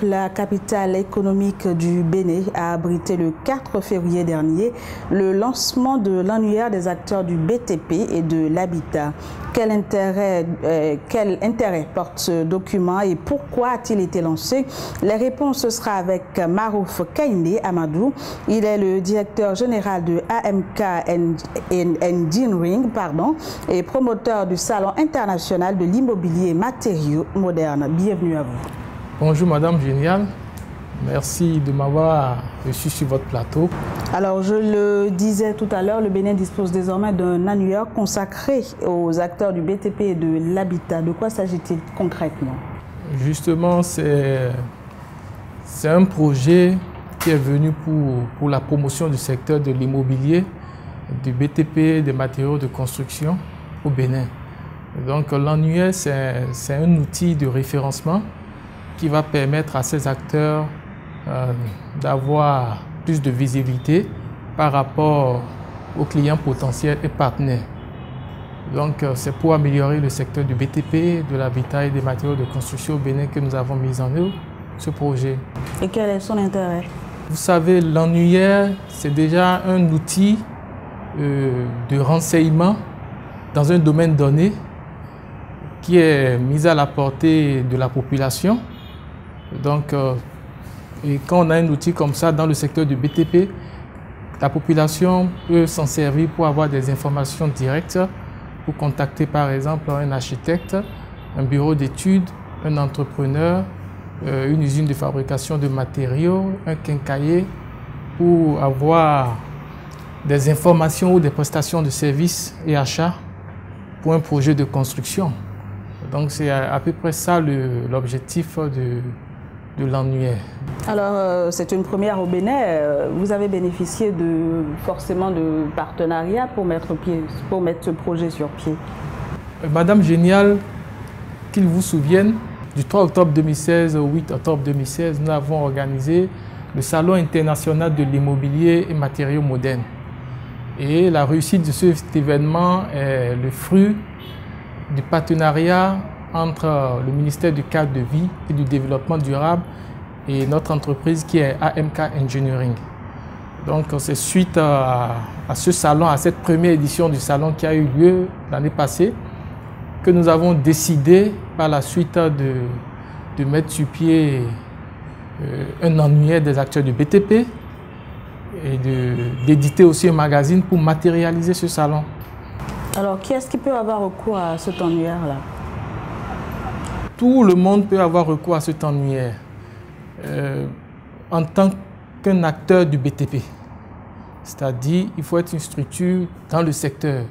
la capitale économique du Bénin, a abrité le 4 février dernier le lancement de l'annuaire des acteurs du BTP et de l'habitat. Quel intérêt porte ce document et pourquoi a-t-il été lancé? Les réponses, ce sera avec Marouf Kainé Amadou. Il est le directeur général de AMK Engineering et promoteur du Salon international de l'immobilier matériaux modernes. Bienvenue à vous. Bonjour Madame Génial, merci de m'avoir reçu sur votre plateau. Alors je le disais tout à l'heure, le Bénin dispose désormais d'un annuaire consacré aux acteurs du BTP et de l'habitat. De quoi s'agit-il concrètement? Justement, c'est un projet qui est venu pour la promotion du secteur de l'immobilier, du BTP, des matériaux de construction au Bénin. Donc l'annuaire, c'est un outil de référencement qui va permettre à ces acteurs d'avoir plus de visibilité par rapport aux clients potentiels et partenaires. Donc c'est pour améliorer le secteur du BTP, de l'habitat et des matériaux de construction au Bénin que nous avons mis en œuvre ce projet. Et quel est son intérêt? Vous savez, l'annuaire, c'est déjà un outil de renseignement dans un domaine donné qui est mis à la portée de la population. Donc, et quand on a un outil comme ça dans le secteur du BTP, la population peut s'en servir pour avoir des informations directes, pour contacter par exemple un architecte, un bureau d'études, un entrepreneur, une usine de fabrication de matériaux, un quincailler, pour avoir des informations ou des prestations de services et achats pour un projet de construction. Donc c'est à peu près ça l'objectif de l'annuaire. Alors c'est une première au Bénin. Vous avez bénéficié forcément de partenariats pour mettre ce projet sur pied. Madame Génial, qu'il vous souvienne, du 3 octobre 2016 au 8 octobre 2016, nous avons organisé le Salon international de l'immobilier et matériaux modernes. Et la réussite de cet événement est le fruit du partenariat entre le ministère du cadre de vie et du développement durable et notre entreprise qui est AMK Engineering. Donc c'est suite à ce salon, à cette première édition du salon qui a eu lieu l'année passée, que nous avons décidé par la suite de mettre sur pied un annuaire des acteurs du BTP et d'éditer aussi un magazine pour matérialiser ce salon. Alors, qui est-ce qui peut avoir recours à cet annuaire-là? Tout le monde peut avoir recours à cet annuaire en tant qu'un acteur du BTP. C'est-à-dire, il faut être une structure dans le secteur.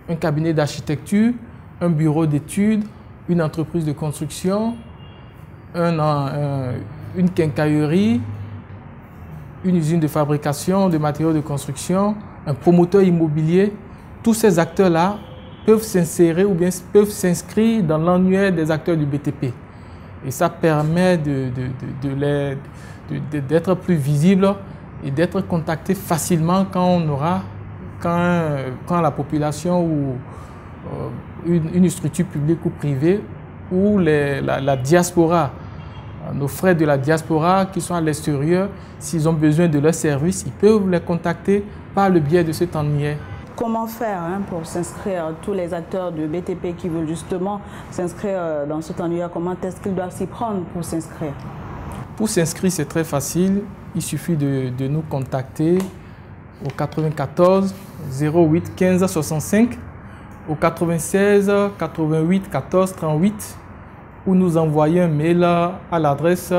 Un cabinet d'architecture, un bureau d'études, une entreprise de construction, une quincaillerie, une usine de fabrication de matériaux de construction, un promoteur immobilier. Tous ces acteurs-là peuvent s'insérer ou bien peuvent s'inscrire dans l'annuaire des acteurs du BTP. Et ça permet d'être plus visible et d'être contacté facilement quand la population ou une structure publique ou privée ou la diaspora, nos frères de la diaspora qui sont à l'extérieur, s'ils ont besoin de leurs services, ils peuvent les contacter par le biais de cet annuaire. Comment faire pour s'inscrire, tous les acteurs de BTP qui veulent justement s'inscrire dans cet annuaire, comment est-ce qu'ils doivent s'y prendre pour s'inscrire? Pour s'inscrire, c'est très facile. Il suffit de nous contacter au 94 08 15 65, au 96 88 14 38 ou nous envoyer un mail à l'adresse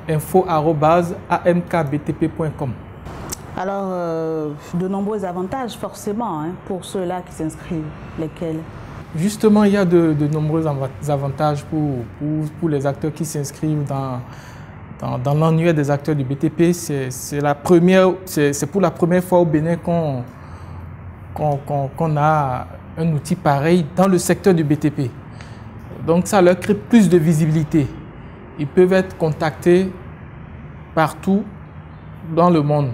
info@amkbtp.com. Alors, de nombreux avantages forcément pour ceux-là qui s'inscrivent. Lesquels? Justement, il y a de nombreux avantages pour les acteurs qui s'inscrivent dans l'annuaire des acteurs du BTP. C'est pour la première fois au Bénin qu'on a un outil pareil dans le secteur du BTP. Donc ça leur crée plus de visibilité. Ils peuvent être contactés partout dans le monde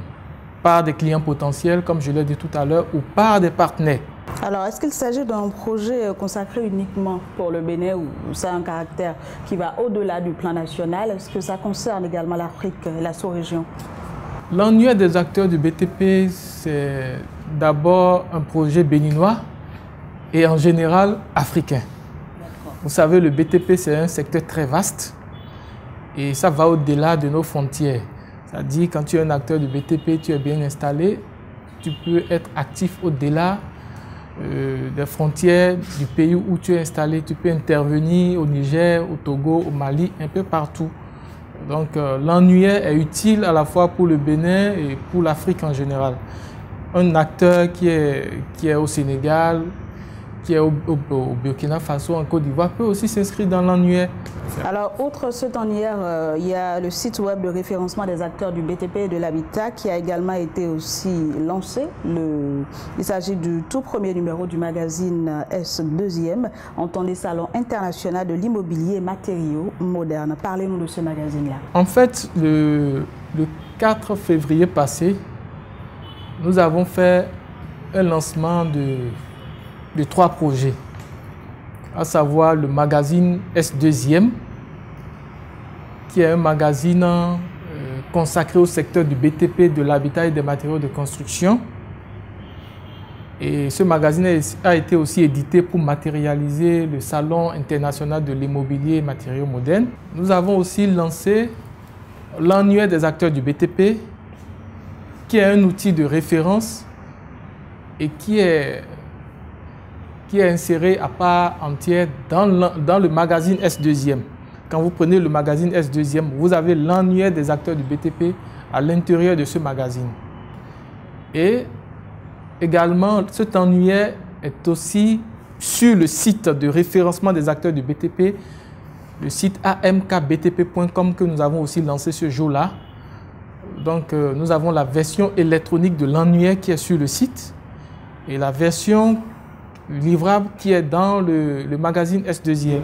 par des clients potentiels, comme je l'ai dit tout à l'heure, ou par des partenaires. Alors, est-ce qu'il s'agit d'un projet consacré uniquement pour le Bénin ou ça a un caractère qui va au-delà du plan national? Est-ce que ça concerne également l'Afrique et la sous-région? L'annuaire des acteurs du BTP, c'est d'abord un projet béninois et en général africain. Vous savez, le BTP, c'est un secteur très vaste et ça va au-delà de nos frontières. C'est-à-dire, quand tu es un acteur du BTP, tu es bien installé, tu peux être actif au-delà des frontières du pays où tu es installé. Tu peux intervenir au Niger, au Togo, au Mali, un peu partout. Donc l'annuaire est utile à la fois pour le Bénin et pour l'Afrique en général. Un acteur qui est au Sénégal, qui est au Burkina Faso, en Côte d'Ivoire, peut aussi s'inscrire dans l'annuaire. Alors, outre cet annuaire, il y a le site web de référencement des acteurs du BTP et de l'habitat qui a également été aussi lancé. Il s'agit du tout premier numéro du magazine S2e, en temps des salons internationaux de l'immobilier et matériaux modernes. Parlez-nous de ce magazine-là. En fait, le 4 février passé, nous avons fait un lancement de 3 projets, à savoir le magazine S2e, qui est un magazine consacré au secteur du BTP, de l'habitat et des matériaux de construction. Et ce magazine a été aussi édité pour matérialiser le Salon international de l'immobilier et matériaux modernes. Nous avons aussi lancé l'annuaire des acteurs du BTP, qui est un outil de référence et qui est inséré à part entière dans le magazine S2e. Quand vous prenez le magazine S2e, vous avez l'annuaire des acteurs du BTP à l'intérieur de ce magazine. Et également, cet annuaire est aussi sur le site de référencement des acteurs du BTP, le site amkbtp.com que nous avons aussi lancé ce jour-là. Donc, nous avons la version électronique de l'annuaire qui est sur le site et la version livrable qui est dans le magazine S2e.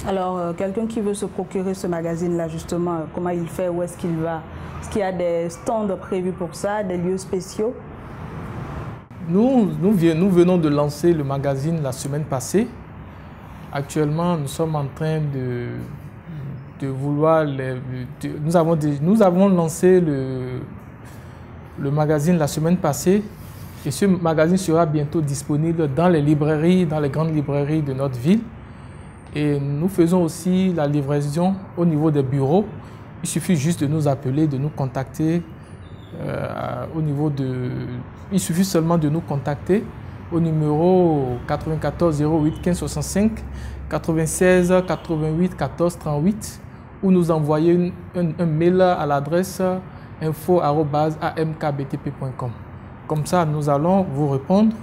Alors, quelqu'un qui veut se procurer ce magazine-là, justement, comment il fait? Où est-ce qu'il va? Est-ce qu'il y a des stands prévus pour ça, des lieux spéciaux? Nous venons de lancer le magazine la semaine passée. Actuellement, nous sommes en train de vouloir... Nous avons lancé le magazine la semaine passée. Et ce magazine sera bientôt disponible dans les librairies, dans les grandes librairies de notre ville. Et nous faisons aussi la livraison au niveau des bureaux. Il suffit juste de nous appeler, de nous contacter. Il suffit seulement de nous contacter au numéro 94 08 15 65 96 88 14 38 ou nous envoyer un mail à l'adresse info@amkbtp.com. Comme ça, nous allons vous répondre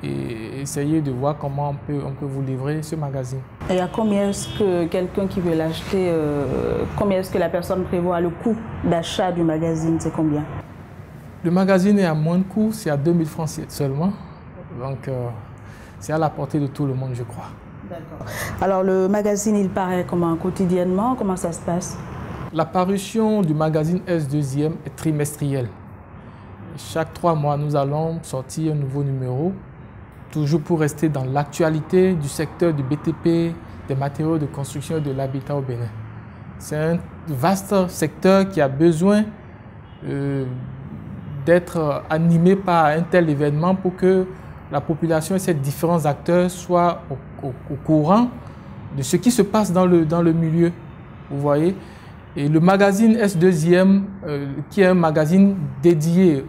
et essayer de voir comment on peut vous livrer ce magazine. Et à combien est-ce que quelqu'un qui veut l'acheter, combien est-ce que la personne prévoit le coût d'achat du magazine? C'est combien? Le magazine est à moins de coût, c'est à 2000 francs seulement. Donc, c'est à la portée de tout le monde, je crois. D'accord. Alors, le magazine, il paraît comment, quotidiennement? Comment ça se passe? La parution du magazine S2e est trimestrielle. Chaque 3 mois, nous allons sortir un nouveau numéro, toujours pour rester dans l'actualité du secteur du BTP, des matériaux de construction et de l'habitat au Bénin. C'est un vaste secteur qui a besoin d'être animé par un tel événement pour que la population et ces différents acteurs soient au courant de ce qui se passe dans le milieu. Vous voyez? Et le magazine S2e, qui est un magazine dédié,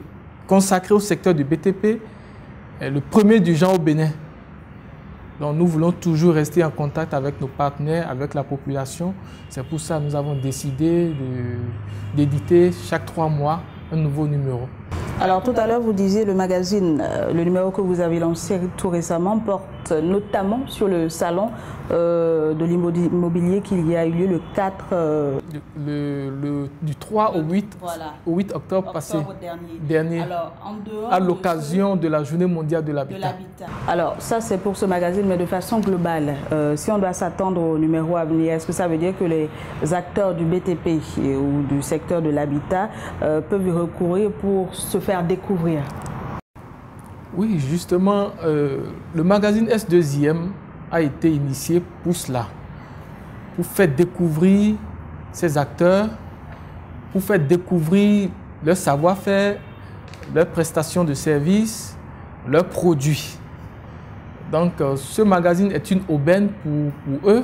consacré au secteur du BTP, est le premier du genre au Bénin. Donc nous voulons toujours rester en contact avec nos partenaires, avec la population. C'est pour ça que nous avons décidé d'éditer chaque 3 mois un nouveau numéro. Alors tout à l'heure, vous disiez le magazine, le numéro que vous avez lancé tout récemment porte notamment sur le salon de l'immobilier qu'il y a eu lieu le 4... du 3 au 8, voilà, au 8 octobre passé, dernier Alors, en dehors à l'occasion de la Journée mondiale de l'habitat. Alors ça c'est pour ce magazine, mais de façon globale, si on doit s'attendre au numéro à venir, est-ce que ça veut dire que les acteurs du BTP ou du secteur de l'habitat peuvent y recourir pour se faire découvrir? Oui, justement, le magazine S2IM a été initié pour cela, pour faire découvrir ces acteurs, pour faire découvrir leur savoir-faire, leurs prestations de services, leurs produits. Donc, ce magazine est une aubaine pour eux,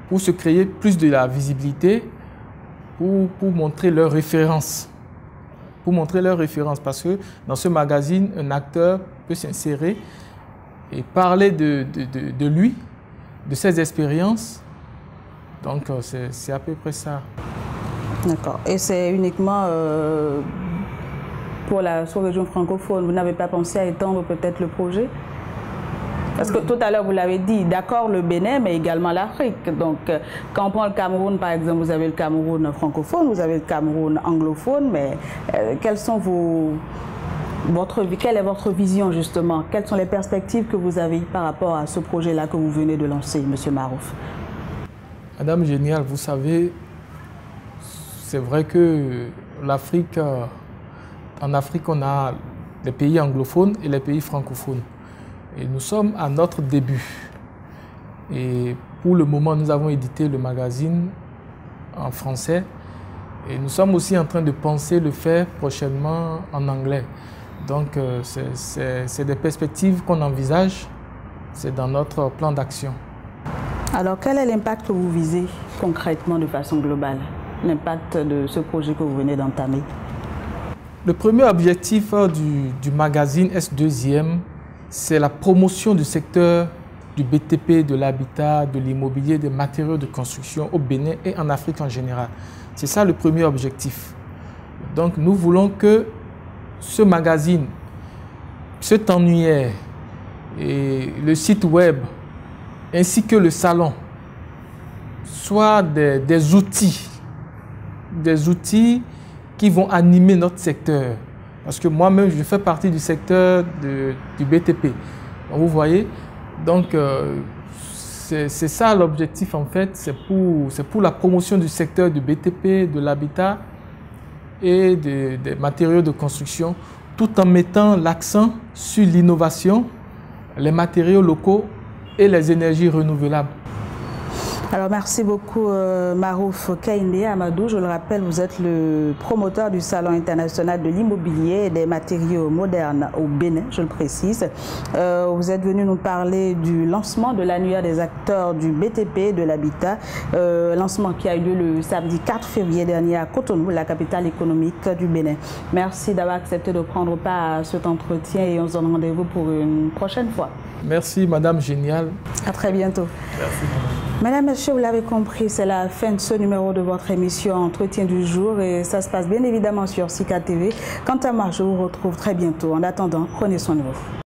pour se créer plus de la visibilité, pour montrer leurs références. Pour montrer leurs références, parce que dans ce magazine, un acteur peut s'insérer et parler de lui, de ses expériences. Donc, c'est à peu près ça. D'accord. Et c'est uniquement pour la sous-région francophone. Vous n'avez pas pensé à étendre peut-être le projet? Parce que tout à l'heure, vous l'avez dit, d'accord, le Bénin, mais également l'Afrique. Donc, quand on prend le Cameroun, par exemple, vous avez le Cameroun francophone, vous avez le Cameroun anglophone, mais quelle est votre vision, justement? Quelles sont les perspectives que vous avez par rapport à ce projet-là que vous venez de lancer, M. Marouf? Madame Génial, vous savez, c'est vrai que l'Afrique, en Afrique, on a les pays anglophones et les pays francophones. Et nous sommes à notre début. Et pour le moment, nous avons édité le magazine en français. Et nous sommes aussi en train de penser le faire prochainement en anglais. Donc, c'est des perspectives qu'on envisage. C'est dans notre plan d'action. Alors, quel est l'impact que vous visez concrètement de façon globale? L'impact de ce projet que vous venez d'entamer? Le premier objectif du magazine S2IM, c'est la promotion du secteur du BTP, de l'habitat, de l'immobilier, des matériaux de construction au Bénin et en Afrique en général. C'est ça le premier objectif. Donc nous voulons que ce magazine, cet annuaire et le site web ainsi que le salon soient des outils qui vont animer notre secteur. Parce que moi-même, je fais partie du secteur du BTP. Vous voyez? Donc, c'est ça l'objectif en fait. C'est pour la promotion du secteur du BTP, de l'habitat et des matériaux de construction, tout en mettant l'accent sur l'innovation, les matériaux locaux et les énergies renouvelables. Alors, merci beaucoup Marouf Kainde Amadou. Je le rappelle, vous êtes le promoteur du Salon international de l'immobilier et des matériaux modernes au Bénin, je le précise. Vous êtes venu nous parler du lancement de l'annuaire des acteurs du BTP et de l'habitat, lancement qui a eu lieu le samedi 4 février dernier à Cotonou, la capitale économique du Bénin. Merci d'avoir accepté de prendre part à cet entretien et on se donne rendez-vous pour une prochaine fois. Merci Madame Génial. À très bientôt. Merci Madame. Mesdames, Messieurs, vous l'avez compris, c'est la fin de ce numéro de votre émission Entretien du jour et ça se passe bien évidemment sur Sika TV. Quant à moi, je vous retrouve très bientôt. En attendant, prenez soin de vous.